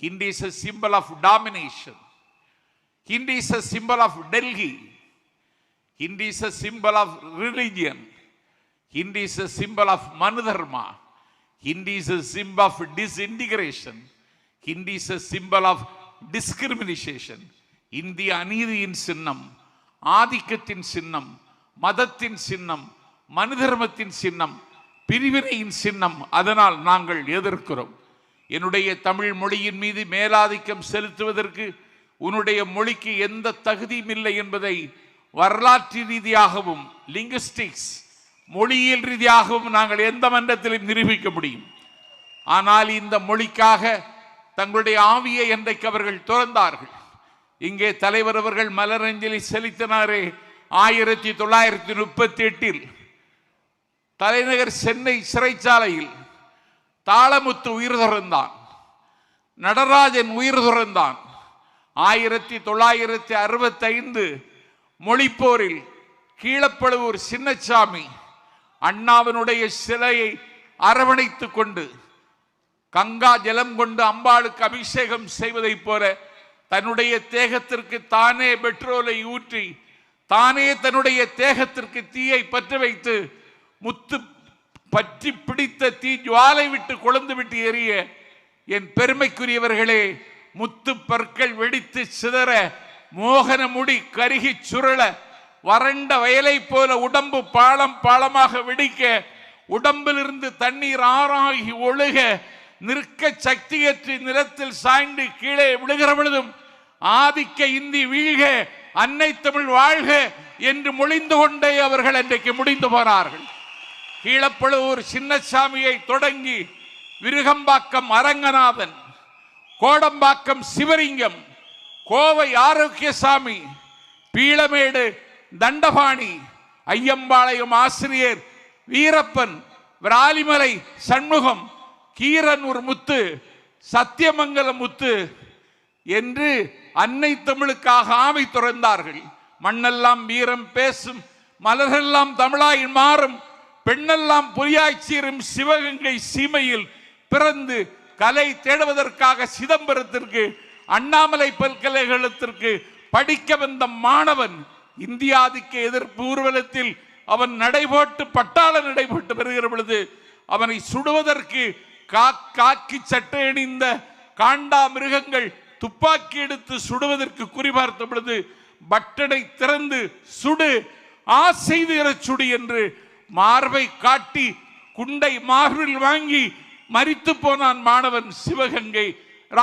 Hindi is a symbol of domination. Hindi is a symbol of Delhi. Hindi is a symbol of religion. Hindi is a symbol of Manudharma. Hindi is a symbol of disintegration. Hindi is a symbol of discrimination. இந்திய அநீதியின் சின்னம், ஆதிக்கத்தின் சின்னம், மதத்தின் சின்னம், மனுதர்மத்தின் சின்னம், பிரிவினையின் சின்னம். அதனால் நாங்கள் எதிர்க்கிறோம். என்னுடைய தமிழ் மொழியின் மீது மேலாதிக்கம் செலுத்துவதற்கு உன்னுடைய மொழிக்கு எந்த தகுதியும் இல்லை என்பதை வரலாற்று ரீதியாகவும் லிங்குஸ்டிக்ஸ் மொழியியல் ரீதியாகவும் நாங்கள் எந்த மன்றத்திலும் நிரூபிக்க முடியும். ஆனால் இந்த மொழிக்காக தங்களுடைய ஆவியை என்றைக்கு அவர்கள் துறந்தார்கள். இங்கே தலைவர் அவர்கள் மலரஞ்சலி செலுத்தினாரே 1938 தலைநகர் சென்னை சிறைச்சாலையில் தாளமுத்து உயிர் துறந்தான், நடராஜன் உயிர் துறந்தான். 1965 மொழிப்போரில் கீழப்பழுவூர் சின்னசாமி அண்ணாவினுடைய சிலையை அரவணைத்துக் கொண்டு கங்கா ஜலம் கொண்டு அம்பாளுக்கு அபிஷேகம் செய்வதைப் போல தன்னுடைய தேகத்திற்கு தானே பெட்ரோலை ஊற்றி தானே தன்னுடைய தேகத்திற்கு தீயை பற்ற வைத்து முத்து பற்றி பிடித்த தீ ஜுவாலை விட்டு கொழுந்து விட்டு எரிய என் பெருமைக்குரியவர்களே, முத்து பற்கள் வெடித்து சிதற, மோகன முடி கருகி சுருள, வறண்ட வயலை போல உடம்பு பாலம் பாலமாக வெடிக்க, உடம்பிலிருந்து தண்ணீர் ஆறாகி ஒழுக, நிற்க சக்தியற்று நிலத்தில் சாய்ந்து கீழே விழுகிற பொழுதும் ஆதிக்க இந்தி வீழ்க, அன்னை தமிழ் வாழ்க என்று மொழிந்து கொண்டே அவர்கள் அன்றைக்கு முடிந்து போனார்கள். கீழப்பழுவூர் சின்னசாமியை தொடங்கி விருகம்பாக்கம் அரங்கநாதன், கோடம்பாக்கம் சிவலிங்கம், கோவை ஆரோக்கியசாமி, பீளமேடு தண்டபாணி, ஐயம்பாளையம் ஆசிரியர் வீரப்பன், விராலிமலை சண்முகம், கீரனூர் முத்து, சத்தியமங்கலம் முத்து என்று அன்னை தமிழுக்காக ஆமை துறந்தார்கள். மண்ணெல்லாம் வீரம் பேசும், மலரெல்லாம் தமிழாய் மாறும், பெண்ணெல்லாம் புலியாய் சீரும் சிவகங்கை சீமையில் பிறந்து கலை தேடுவதற்காக சிதம்பரத்திற்கு அண்ணாமலை பல்கலைக்கழகத்திற்கு படிக்க வந்த மாணவன் இந்தியாதிக்க எதிர்ப்பு ஊர்வலத்தில் அவன் நடைபோட்டு பட்டாள நடைபோட்டு வருகிற பொழுது அவனை சுடுவதற்கு காக்கி சட்டை அணிந்த காண்டா மிருகங்கள் துப்பாக்கி எடுத்து சுடுவதற்கு குறிபார்த்த பொழுது பட்டனை திறந்து சுடு, ஆசைது சுடு என்று மார்பை காட்டி குண்டை மார்பில் வாங்கி மரித்து போனான் மாணவன் சிவகங்கை